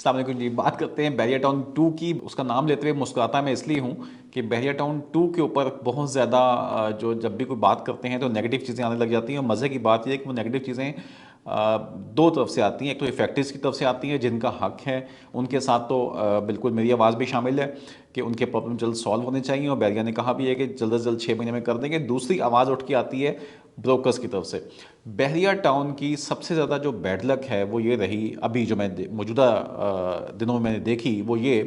अस्सलाम वालेकुम जी। बात करते हैं बैरिया टाउन 2 की। उसका नाम लेते हुए मुस्कुराता मैं इसलिए हूँ कि बैरिया टाउन 2 के ऊपर बहुत ज़्यादा जो जब भी कोई बात करते हैं तो नेगेटिव चीज़ें आने लग जाती हैं। और मज़े की बात यह है कि वो नेगेटिव चीज़ें दो तरफ से आती हैं। एक तो इफेक्टिव्स की तरफ से आती हैं जिनका हक है, उनके साथ तो बिल्कुल मेरी आवाज़ भी शामिल है कि उनके प्रॉब्लम जल्द सॉल्व होने चाहिए, और बैरिया ने कहा भी है कि जल्द से जल्द 6 महीने में कर देंगे। दूसरी आवाज़ उठ के आती है ब्रोकर्स की तरफ से। बहरिया टाउन की सबसे ज़्यादा जो बैड लक है वो ये रही, अभी जो मैं मौजूदा दिनों में मैंने देखी, वो ये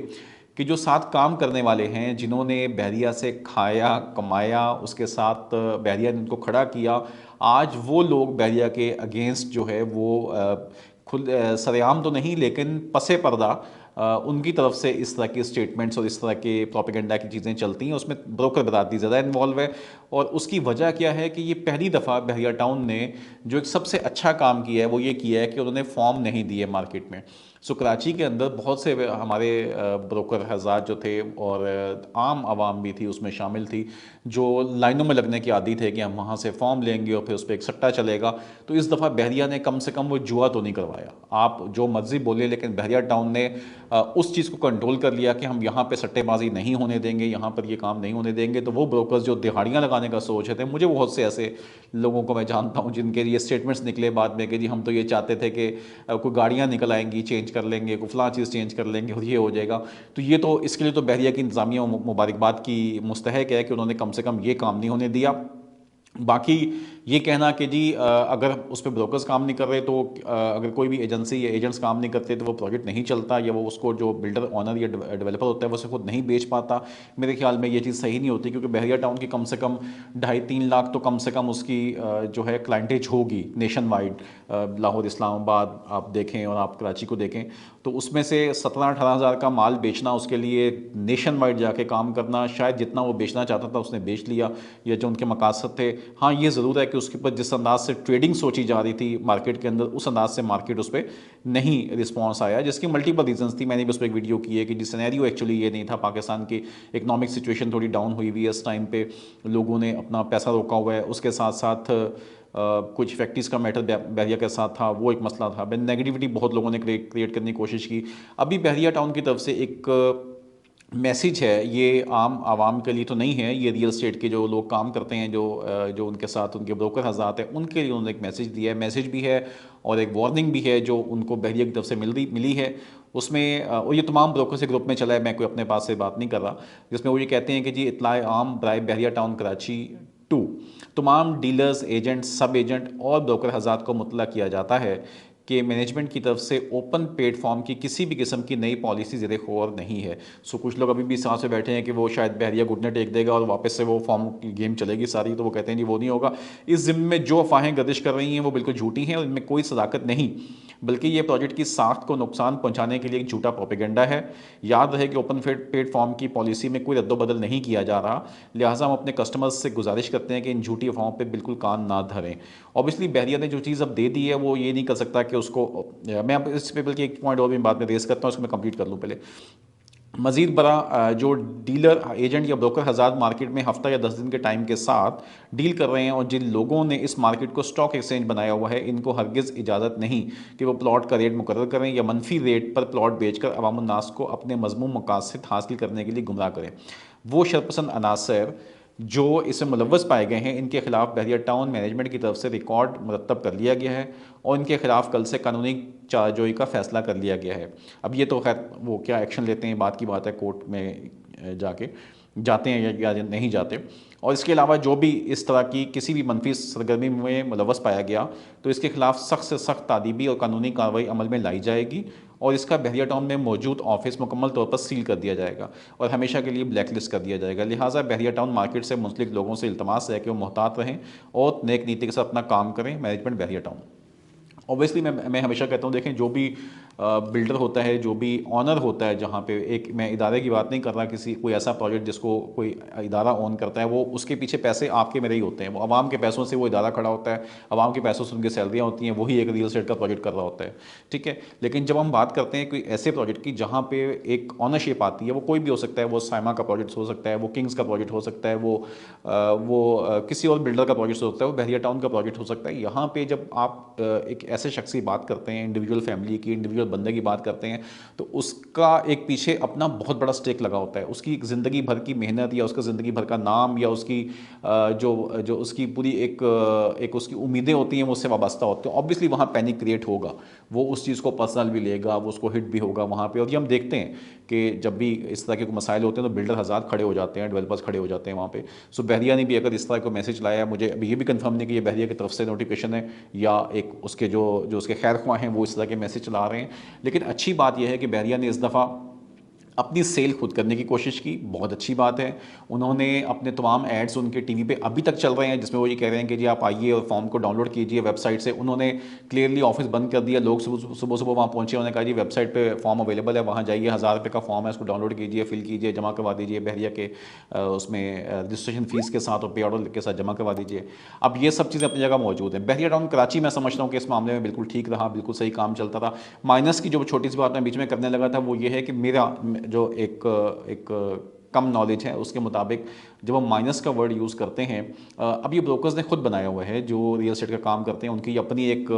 कि जो साथ काम करने वाले हैं, जिन्होंने बहरिया से खाया कमाया, उसके साथ बहरिया ने उनको खड़ा किया, आज वो लोग बहरिया के अगेंस्ट जो है वो खुद सरेआम तो नहीं लेकिन पसे पर्दा उनकी तरफ से इस तरह के स्टेटमेंट्स और इस तरह के प्रोपेगेंडा की चीज़ें चलती हैं। उसमें ब्रोकर बरादरी ज़्यादा इन्वॉल्व है। और उसकी वजह क्या है कि ये पहली दफ़ा बहरिया टाउन ने जो एक सबसे अच्छा काम किया है वो ये किया है कि उन्होंने फॉर्म नहीं दिए मार्केट में। सो कराची के अंदर बहुत से हमारे ब्रोकर हज़ार जो थे, और आम आवाम भी थी उसमें शामिल थी, जो लाइनों में लगने के आदी थे कि हम वहाँ से फॉर्म लेंगे और फिर उस पर एक सट्टा चलेगा। तो इस दफ़ा बहरिया ने कम से कम वो जुआ तो नहीं करवाया। आप जो मर्जी बोले, लेकिन बहरिया टाउन ने उस चीज़ को कंट्रोल कर लिया कि हम यहाँ पे सट्टेबाजी नहीं होने देंगे, यहाँ पर ये काम नहीं होने देंगे। तो वो ब्रोकर्स जो दिहाड़ियाँ लगाने का सोच रहे थे, मुझे बहुत से ऐसे लोगों को मैं जानता हूँ जिनके ये स्टेटमेंट्स निकले बाद में कि जी हम तो ये चाहते थे कि कोई गाड़ियाँ निकल आएंगी, चेंज कर लेंगे, कोई फलां चीज़ चेंज कर लेंगे और ये हो जाएगा। तो ये तो इसके लिए तो बहरिया की इंतज़ामिया मुबारकबाद की मुस्तहक है कि उन्होंने कम से कम ये काम नहीं होने दिया। बाकी ये कहना कि जी अगर उस पर ब्रोकर्स काम नहीं कर रहे तो अगर कोई भी एजेंसी या एजेंट्स काम नहीं करते तो वो प्रोजेक्ट नहीं चलता, या वो उसको जो बिल्डर ऑनर या डेवलपर होता है वो उसे खुद नहीं बेच पाता। मेरे ख्याल में ये चीज़ सही नहीं होती, क्योंकि बहरिया टाउन की कम से कम 2.5-3 लाख तो कम से कम उसकी जो है क्लाइंटेज होगी नेशन वाइड। लाहौर, इस्लामाबाद आप देखें और आप कराची को देखें तो उसमें से 17-18 हज़ार का माल बेचना उसके लिए नेशन वाइड जाके काम करना, शायद जितना वो बेचना चाहता था उसने बेच लिया, या जो उनके मकासद थे। हाँ, ये ज़रूर है कि उसके ऊपर जिस अंदाज से ट्रेडिंग सोची जा रही थी मार्केट के अंदर, उस अंदाज से मार्केट उस पर नहीं रिस्पॉन्स आया, जिसकी मल्टीपल रीजंस थी। मैंने भी उस पर एक वीडियो की है कि जिस सिनेरियो एक्चुअली ये नहीं था। पाकिस्तान की इकनॉमिक सिचुएशन थोड़ी डाउन हुई हुई है इस टाइम पे, लोगों ने अपना पैसा रोका हुआ है। उसके साथ साथ कुछ फैक्ट्रीज़ का मैटर बहरिया के साथ था, वो एक मसला था। नेगेटिविटी बहुत लोगों ने क्रिएट करने की कोशिश की। अभी बहरिया टाउन की तरफ से एक मैसेज है, ये आम आवाम के लिए तो नहीं है, ये रियल स्टेट के जो लोग काम करते हैं, जो उनके साथ उनके ब्रोकर हज़ात हैं, उनके लिए उन्होंने एक मैसेज दिया है। मैसेज भी है और एक वार्निंग भी है जो उनको बहरिया की तरफ से मिली है। उसमें और ये तमाम ब्रोकर से ग्रुप में चला है, मैं कोई अपने पास से बात नहीं कर रहा, जिसमें वो ये कहते हैं कि जी इत्तलाए आम बराए बहरिया टाउन कराची 2, तमाम डीलर्स, एजेंट्स, सब एजेंट और ब्रोकर हज़ात को मुतला किया जाता है कि मैनेजमेंट की तरफ से ओपन प्लेटफॉर्म की किसी भी किस्म की नई पॉलिसी ज़ेरे गौर नहीं है। सो कुछ लोग अभी भी सांस में बैठे हैं कि वो शायद बहरिया घुटने टेक देगा और वापस से वो फॉर्म की गेम चलेगी सारी, तो वो कहते हैं जी वो नहीं होगा। इस ज़िम्मे में जो अफवाहें गर्दिश कर रही हैं वो बिल्कुल झूठी हैं और इनमें कोई सदाकत नहीं, बल्कि ये प्रोजेक्ट की साख्त को नुकसान पहुँचाने के लिए एक झूठा प्रोपेगेंडा है। याद रहे कि ओपन प्लेटफॉर्म की पॉलिसी में कोई रद्दोबदल नहीं किया जा रहा, लिहाजा हम अपने कस्टमर्स से गुजारिश करते हैं कि इन झूठी अफवाहों पर बिल्कुल कान ना धरें। ऑब्वियसली बहरिया ने जो चीज़ अब दे दी है वो ये नहीं कर सकता कि उसको मैं अब इस पे बल्कि एक पॉइंट और भी बाद में रेस करता हूँ, उसको मैं कंप्लीट कर लूँ पहले। मज़ीद बड़ा जो डीलर, एजेंट या ब्रोकर हज़ार मार्केट में हफ्ता या 10 दिन के टाइम के साथ डील कर रहे हैं, और जिन लोगों ने इस मार्केट को स्टॉक एक्सचेंज बनाया हुआ है, इनको हरगिज़ इजाज़त नहीं कि वो प्लॉट का रेट मुकर्रर करें या मनफी रेट पर प्लॉट बेचकर अवाम उन्नास को अपने मज़मूम मकासद हासिल करने के लिए गुमराह करें। वो शरपसंद अनासर जो इसमें मुलव्वस पाए गए हैं, इनके खिलाफ बहरिया टाउन मैनेजमेंट की तरफ से रिकॉर्ड मुरतब कर लिया गया है और इनके खिलाफ कल से कानूनी चार्जोई का फैसला कर लिया गया है। अब ये तो खैर वो क्या एक्शन लेते हैं बात की बात है, कोर्ट में जाके जाते हैं या नहीं जाते। और इसके अलावा जो भी इस तरह की किसी भी मनफी सरगर्मी में मुलव्वस पाया गया तो इसके खिलाफ सख्त से सख्त तादीबी और कानूनी कार्रवाई अमल में लाई जाएगी, और इसका बहरिया टाउन में मौजूद ऑफिस मुकम्मल तौर पर सील कर दिया जाएगा और हमेशा के लिए ब्लैक लिस्ट कर दिया जाएगा। लिहाजा बहरिया टाउन मार्केट से मुंसलिक लोगों से इल्तमास है कि वो मोहतात रहें और नेक नीति के साथ अपना काम करें। मैनेजमेंट बहरिया टाउन। ऑब्वियसली मैं हमेशा कहता हूँ, देखें जो भी बिल्डर होता है, जो भी ऑनर होता है, जहाँ पे एक मैं इदारे की बात नहीं कर रहा, किसी कोई ऐसा प्रोजेक्ट जिसको कोई इदारा ऑन करता है, वो उसके पीछे पैसे आपके मेरे ही होते हैं, वो आवाम के पैसों से वो इदारा खड़ा होता है, आवाम के पैसों से उनकी सैलरियाँ होती हैं, वही एक रियल एस्टेट का प्रोजेक्ट कर रहा होता है, ठीक है। लेकिन जब हम बात करते हैं कोई ऐसे प्रोजेक्ट की जहाँ पे एक ऑनरशिप आती है, वो कोई भी हो सकता है, वो साइमा का प्रोजेक्ट हो सकता है, वो किंग्स का प्रोजेक्ट हो सकता है, किसी और बिल्डर का प्रोजेक्ट हो सकता है, वो बहरिया टाउन का प्रोजेक्ट हो सकता है। यहाँ पे जब आप एक ऐसे शख्स की बात करते हैं, इंडिविजुअल फैमिली की, इंडिविजुअल बंदे की बात करते हैं, तो उसका एक पीछे अपना बहुत बड़ा स्टेक लगा होता है। उसकी ज़िंदगी भर की मेहनत या उसका ज़िंदगी भर का नाम या उसकी जो जो उसकी पूरी एक उसकी उम्मीदें होती हैं वो उससे वाबस्ता होते हैं। ऑब्वियसली वहाँ पैनिक क्रिएट होगा, वो उस चीज़ को पर्सनल भी लेगा, वो उसको हिट भी होगा वहाँ पे। और ये हम देखते हैं कि जब भी इस तरह के मसाइल होते हैं तो बिल्डर हज़ार खड़े हो जाते हैं, डेवलपर्स खड़े हो जाते हैं वहाँ पे। सो बहरिया ने भी अगर इस तरह का मैसेज लाया, मुझे अभी ये भी कंफर्म नहीं कि ये बहरिया की तरफ से नोटिफिकेशन है या एक उसके जो जो उसके खैर ख्वाह हैं वो इस तरह के मैसेज चला रहे हैं। लेकिन अच्छी बात यह है कि बहरिया ने इस दफ़ा अपनी सेल खुद करने की कोशिश की, बहुत अच्छी बात है। उन्होंने अपने तमाम एड्स उनके टीवी पे अभी तक चल रहे हैं जिसमें वो ये कह रहे हैं कि जी आप आइए और फॉर्म को डाउनलोड कीजिए वेबसाइट से। उन्होंने क्लियरली ऑफिस बंद कर दिया, लोग सुबह सुबह वहाँ पहुँचे, उन्होंने कहा जी वेबसाइट पे फॉर्म अवेलेबल है, वहाँ जाइए, 1000 रुपये का फॉर्म है, उसको डाउनलोड कीजिए, फिल कीजिए, जमा करवा दीजिए बहरिया के उसमें रजिस्ट्रेशन फ़ीस के साथ और पे ऑर्डर के साथ जमा करवा दीजिए। अब ये सब चीज़ें अपनी जगह मौजूद हैं। बहरिया टाउन कराची मैं समझता हूँ कि इस मामले में बिल्कुल ठीक रहा, बिल्कुल सही काम चलता था। माइनस की जो छोटी सी बात मैं बीच में करने लगा था वो ये है कि मेरा जो एक कम नॉलेज है उसके मुताबिक जब हम माइनस का वर्ड यूज़ करते हैं, अब ये ब्रोकर्स ने खुद बनाया हुआ है जो रियल एस्टेट का काम करते हैं, उनकी अपनी एक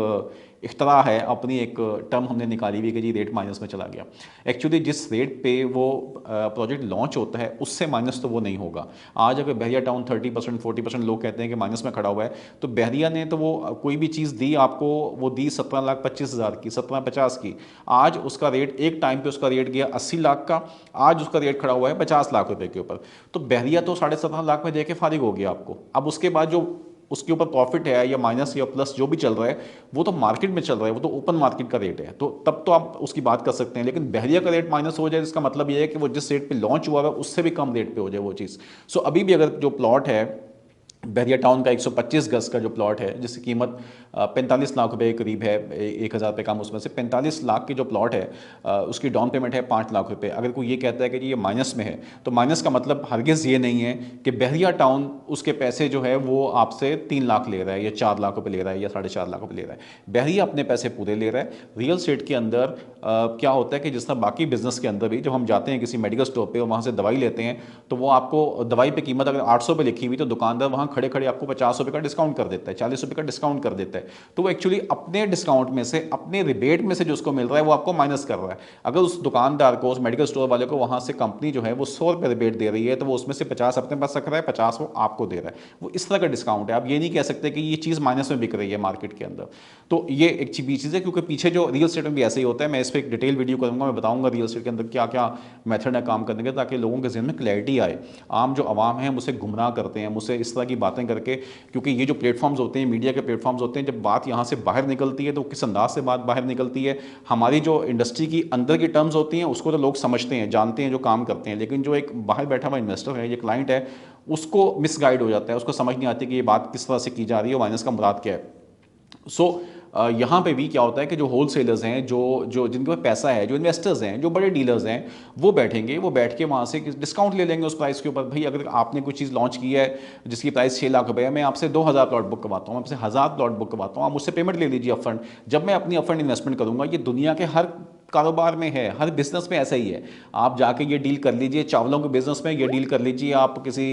इख्तरा है, अपनी एक टर्म हमने निकाली हुई है कि जी रेट माइनस में चला गया। एक्चुअली जिस रेट पे वो प्रोजेक्ट लॉन्च होता है उससे माइनस तो वो नहीं होगा। आज अगर बहरिया टाउन 30% 40% लोग कहते हैं कि माइनस में खड़ा हुआ है, तो बहरिया ने तो वो कोई भी चीज़ दी आपको, वो दी 17,25,000 की, 17,50 की। आज उसका रेट एक टाइम पे उसका रेट गया 80 लाख का, आज उसका रेट खड़ा हुआ है 50 लाख रुपए के ऊपर। तो बहरिया तो 17.5 लाख में देके फारिग हो गया आपको। अब उसके बाद जो उसके ऊपर प्रॉफिट है या माइनस या प्लस जो भी चल रहा है वो तो मार्केट में चल रहा है, वो तो ओपन मार्केट का रेट है, तो तब तो आप उसकी बात कर सकते हैं। लेकिन बहरिया का रेट माइनस हो जाए इसका मतलब ये है कि वो जिस रेट पे लॉन्च हुआ है उससे भी कम रेट पे हो जाए वो चीज़। सो अभी भी अगर जो प्लॉट है बहरिया टाउन का 125 गज का जो प्लॉट है जिसकी कीमत 45 लाख रुपए के करीब है, 1,000 रुपये कम, उसमें से 45 लाख की जो प्लॉट है उसकी डाउन पेमेंट है 5 लाख रुपए। अगर कोई ये कहता है कि ये माइनस में है तो माइनस का मतलब हरगिज़ ये नहीं है कि बहरिया टाउन उसके पैसे जो है वो आपसे 3 लाख ले रहा है या 4 लाख रुपए ले रहा है या 4.5 लाख रुपए ले रहा है। बहरिया अपने पैसे पूरे ले रहा है। रियल स्टेट के अंदर क्या होता है कि जिस तरह बाकी बिजनेस के अंदर भी जब हम जाते हैं किसी मेडिकल स्टोर पर और वहाँ से दवाई लेते हैं तो वो आपको दवाई पर कीमत अगर 800 रुपये लिखी हुई तो दुकानदार वहाँ खड़े खड़े आपको 50 रुपये का डिस्काउंट कर देता है, 40 रुपये का डिस्काउंट कर देता है। तो वो एक्चुअली अपने डिस्काउंट में से, अपने रिबेट में से जो उसको मिल रहा है वो आपको माइनस कर रहा है। अगर उस दुकानदार को, उस मेडिकल स्टोर वाले को वहाँ से कंपनी जो है वो 100 रुपये रिबेट दे रही है तो वो उसमें से 50 अपने पास रख रहा है, 50 वो आपको दे रहा है। वो इस तरह का डिस्काउंट है। आप ये नहीं कह सकते कि ये चीज़ माइनस में बिक रही है मार्केट के अंदर। तो ये एक चीज़ है क्योंकि पीछे जो रियल स्टेट में भी ऐसे ही होता है। मैं इस पर एक डिटेल वीडियो करूँगा, मैं बताऊँगा रियल स्टेट के अंदर क्या क्या मेथड है काम करने के, ताकि लोगों के जहन में क्लैरिटी आए। आम जो आवाम है मुझसे गुमराह करते हैं, मुझसे इस तरह की बातें करके, क्योंकि ये जो प्लेटफॉर्म्स होते हैं, मीडिया के प्लेटफॉर्म्स होते हैं, जब बात यहाँ से बाहर निकलती है तो किस अंदाज से बात बाहर निकलती है। हमारी जो इंडस्ट्री की अंदर की टर्म्स होती हैं उसको तो लोग समझते हैं, जानते हैं, जो काम करते हैं, लेकिन जो एक बाहर बैठा हुआ इन्वेस्टर है, ये क्लाइंट है, उसको मिसगाइड हो जाता है, उसको समझ नहीं आती कि ये बात किस तरह से की जा रही है, माइनस का मुराद क्या है। सो यहाँ पे भी क्या होता है कि जो होल सेलर्स हैं, जो जो जिनके पास पैसा है, जो इन्वेस्टर्स हैं, जो बड़े डीलर्स हैं, वो बैठेंगे, वो बैठ के वहाँ से डिस्काउंट ले लेंगे उस प्राइस के ऊपर। भाई अगर आपने कोई चीज़ लॉन्च की है जिसकी प्राइस 6 लाख रुपए है, मैं आपसे 2,000 प्लॉट बुक करवाता हूँ, आपसे 1,000 प्लॉट बुक करवाता हूँ, आप मुझसे पेमेंट ले लीजिए अपफ्रंट। जब मैं अपनी अपफ्रंट इन्वेस्टमेंट करूँगा, ये दुनिया के हर कारोबार में है, हर बिजनेस में ऐसा ही है। आप जाके ये डील कर लीजिए, चावलों के बिजनेस में ये डील कर लीजिए, आप किसी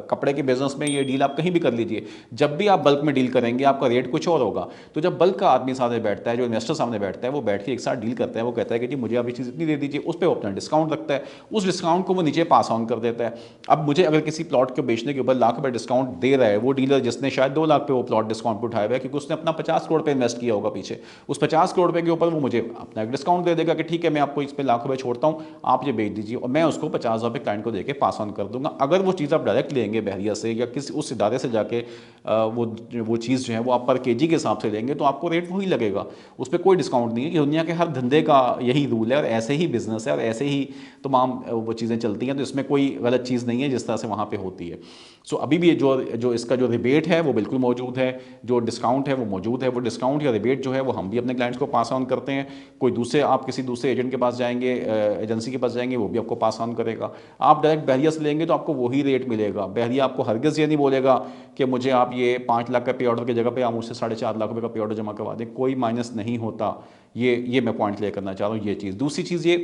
कपड़े के बिजनेस में ये डील आप कहीं भी कर लीजिए। जब भी आप बल्क में डील करेंगे आपका रेट कुछ और होगा। तो जब बल्क का आदमी सामने बैठता है, जो इन्वेस्टर सामने बैठता है, वो बैठ के एक साथ डील करता है, वो कहता है कि जी मुझे आप ये चीज़ इतनी दे दीजिए, उस पर वो अपना डिस्काउंट रखता है, उस डिस्काउंट को वो नीचे पास ऑन कर देता है। अब मुझे अगर किसी प्लॉट को बेचने के ऊपर लाख रुपये डिस्काउंट दे रहा है वो डीलर, जिसने शायद 2 लाख पे वो प्लॉट डिस्काउंट पर उठाया हुआ है, क्योंकि उसने अपना 50 करोड़ पे इन्वेस्ट किया होगा पीछे, उस 50 करोड़ रुपए के ऊपर वो मुझे अपना एक डिस्काउंट दे देगा कि ठीक है मैं आपको इस पे लाख रुपए छोड़ता हूँ, आप ये बेच दीजिए, और मैं उसको 50,000 रुपये क्लाइंट को देके पास ऑन कर दूंगा। अगर वो चीज़ आप डायरेक्ट लेंगे बहरिया से या किसी उस इदारे से जाके वो चीज़ जो है वो आप पर केजी के हिसाब से लेंगे तो आपको रेट वही लगेगा, उस पर कोई डिस्काउंट नहीं है। ये दुनिया के हर धंधे का यही रूल है और ऐसे ही बिजनेस है और ऐसे ही तमाम वो चीज़ें चलती हैं। तो इसमें कोई गलत चीज़ नहीं है जिस तरह से वहाँ पर होती है। सो अभी भी जो इसका जो रिबेट है वो बिल्कुल मौजूद है, जो डिस्काउंट है वो मौजूद है। वो डिस्काउंट या रिबेट जो है वो हम भी अपने क्लाइंट्स को पास ऑन करते हैं। कोई दूसरे, आप किसी दूसरे एजेंट के पास जाएंगे, एजेंसी के पास जाएंगे, वो भी आपको पास ऑन करेगा। आप डायरेक्ट बहरिया से लेंगे तो आपको वही रेट मिलेगा। बहरिया आपको हरगिज़ ये नहीं बोलेगा कि मुझे आप ये 5 लाख का पे ऑर्डर की जगह पे आप मुझसे 4.5 लाख रुपए का पे ऑर्डर जमा करवा दें, कोई माइनस नहीं होता। ये मैं पॉइंट क्लियर करना चाह रहा हूँ। ये चीज़, दूसरी चीज़ ये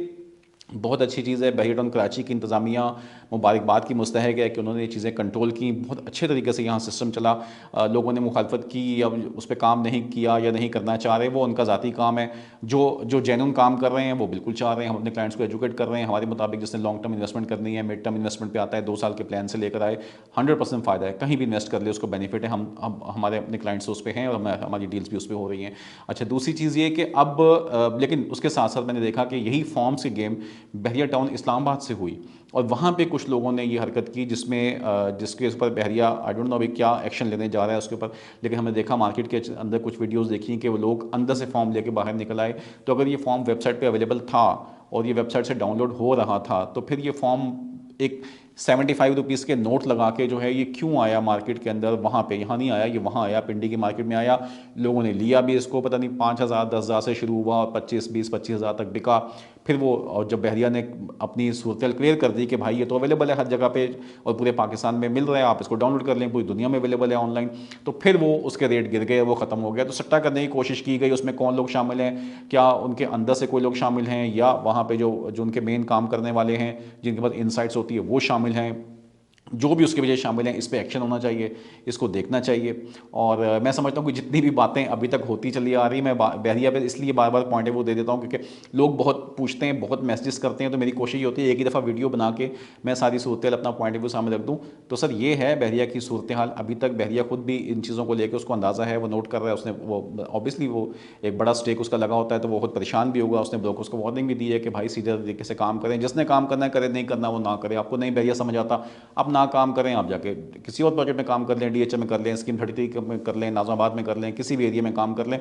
बहुत अच्छी चीज़ है। बहरिया टाउन कराची की इंतज़ामिया मुबारकबाद की मुस्तहक है कि उन्होंने ये चीज़ें कंट्रोल की, बहुत अच्छे तरीके से यहाँ सिस्टम चला। लोगों ने मुखालफत की या उस पर काम नहीं किया या नहीं करना चाह रहे, वो उनका ज़ाती काम है। जो जो जेन्युइन काम कर रहे हैं वो बिल्कुल चाह रहे हैं, हम अपने क्लाइंट्स को एजुकेट कर रहे हैं हमारे मुताबिक। जिसने लॉन्ग टर्म इन्वेस्टमेंट करनी है, मिड टर्म इन्वेस्टमेंट पे आता है, 2 साल के प्लान से लेकर आए, 100% फ़ायदा है। कहीं भी इन्वेस्ट कर ले उसको बेनिफिट है। हम हमारे अपने क्लाइंट्स उस पर हैं और हमारी डील्स भी उस पर हो रही हैं। अच्छा, दूसरी चीज़ ये कि अब लेकिन उसके साथ साथ मैंने देखा कि यही फॉर्म्स की गेम बहरिया टाउन इस्लामाबाद से हुई और वहाँ पे कुछ लोगों ने ये हरकत की जिसमें जिसके ऊपर बहरिया आई डोंट नो अभी क्या एक्शन लेने जा रहा है उसके ऊपर। लेकिन हमने देखा मार्केट के अंदर कुछ वीडियोस देखी कि वो लोग अंदर से फॉर्म लेके बाहर निकल आए। तो अगर ये फॉर्म वेबसाइट पे अवेलेबल था और ये वेबसाइट से डाउनलोड हो रहा था तो फिर ये फॉर्म एक 75 रुपीज़ के नोट लगा के जो है ये क्यों आया मार्केट के अंदर, वहाँ पे यहाँ नहीं आया, ये वहाँ आया, पिंडी की मार्केट में आया। लोगों ने लिया भी इसको, पता नहीं 5,000 10,000 से शुरू हुआ और 25,000 तक बिका। फिर वो और जब बहरिया ने अपनी सूरत क्लियर कर दी कि भाई ये तो अवेलेबल है हर जगह पे और पूरे पाकिस्तान में मिल रहा है, आप इसको डाउनलोड कर लें, पूरी दुनिया में अवेलेबल है ऑनलाइन, तो फिर वो उसके रेट गिर गए, वो ख़त्म हो गया। तो सट्टा करने की कोशिश की गई। उसमें कौन लोग शामिल हैं, क्या उनके अंदर से कोई लोग शामिल हैं या वहाँ पे जो जो उनके मेन काम करने वाले हैं जिनके पास इंसाइट्स होती है वो शामिल हैं। जो भी उसकी वजह शामिल हैं, इस पे एक्शन होना चाहिए, इसको देखना चाहिए। और मैं समझता हूँ कि जितनी भी बातें अभी तक होती चली आ रही, मैं बहरिया पे इसलिए बार बार पॉइंट वो दे देता हूँ क्योंकि लोग बहुत पूछते हैं, बहुत मैसेजेस करते हैं, तो मेरी कोशिश ये होती है एक ही दफ़ा वीडियो बना के मैं सारी सूरत अपना पॉइंट व्यू सामने रख दूँ। तो सर ये है बहरिया की सूरत हाल अभी तक। बहरिया खुद भी इन चीज़ों को लेकर उसको अंदाज़ा है, वो नोट कर रहा है, उसने वो ऑब्वियसली वो एक बड़ा स्टेक उसका लगा होता है तो वो खुद परेशान भी होगा। उसने ब्रोकर्स को वार्निंग भी दी है कि भाई सीधे तरीके से काम करें, जिसने काम करना है करे, नहीं करना वो ना करे। आपको नहीं बहरिया समझ आता, आप ना काम करें, आप जाके किसी और प्रोजेक्ट में काम कर लें, डीएचए में कर लें, स्कीम 33 में कर लें, नाज़ाबाद में कर लें, किसी भी एरिया में काम कर लें।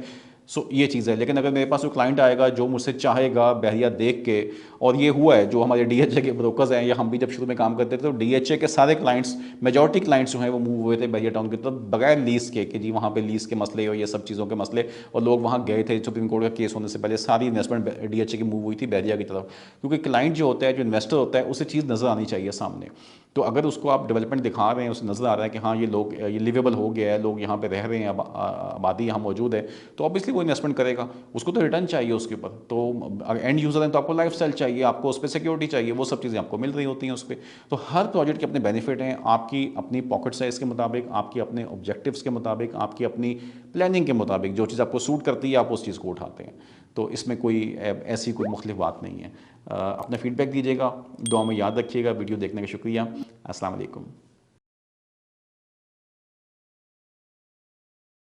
सो ये चीज़ है। लेकिन अगर मेरे पास कोई क्लाइंट आएगा जो मुझसे चाहेगा बहरिया देख के, और ये हुआ है जो हमारे डीएचए के ब्रोकर्स हैं या हम भी जब शुरू में काम करते थे तो डीएचए के सारे क्लाइंट्स, मेजॉरिटी क्लाइंट्स जो हैं वो मूव हुए थे बहरिया टाउन की तरफ बगैर लीज के, कि जी वहाँ पे लीज के मसले और ये सब चीज़ों के मसले, और लोग वहाँ गए थे। सुप्रीम कोर्ट का केस होने से पहले सारी इन्वेस्टमेंट डीएचए की मूव हुई थी बहरिया की तरफ, क्योंकि क्लाइंट जो होता है, जो इन्वेस्टर होता है, उसे चीज़ नज़र आनी चाहिए सामने। तो अगर उसको आप डेवलपमेंट दिखा रहे हैं, उसे नज़र आ रहा है कि हाँ ये लोग, ये लिवेबल हो गया है, लोग यहाँ पे रह रहे हैं, आबादी यहाँ मौजूद है, तो ऑब्वियसली वो इन्वेस्टमेंट करेगा। उसको तो रिटर्न चाहिए उसके ऊपर। तो अगर एंड यूज़र हैं तो आपको लाइफस्टाइल चाहिए, आपको उस पर सिक्योरिटी चाहिए, वो सब चीज़ें आपको मिल रही होती हैं उस पर। तो हर प्रोजेक्ट के अपने बेनिफिट हैं, आपकी अपनी पॉकेट साइज़ के मुताबिक, आपके अपने ऑब्जेक्टिव्स के मुताबिक, आपकी अपनी प्लानिंग के मुताबिक जो चीज़ आपको सूट करती है आप उस चीज़ को उठाते हैं। तो इसमें कोई ऐसी कोई मुख्तलिफ बात नहीं है। अपना फीडबैक दीजिएगा, दुआ में याद रखिएगा। वीडियो देखने का शुक्रिया। अस्सलाम वालेकुम।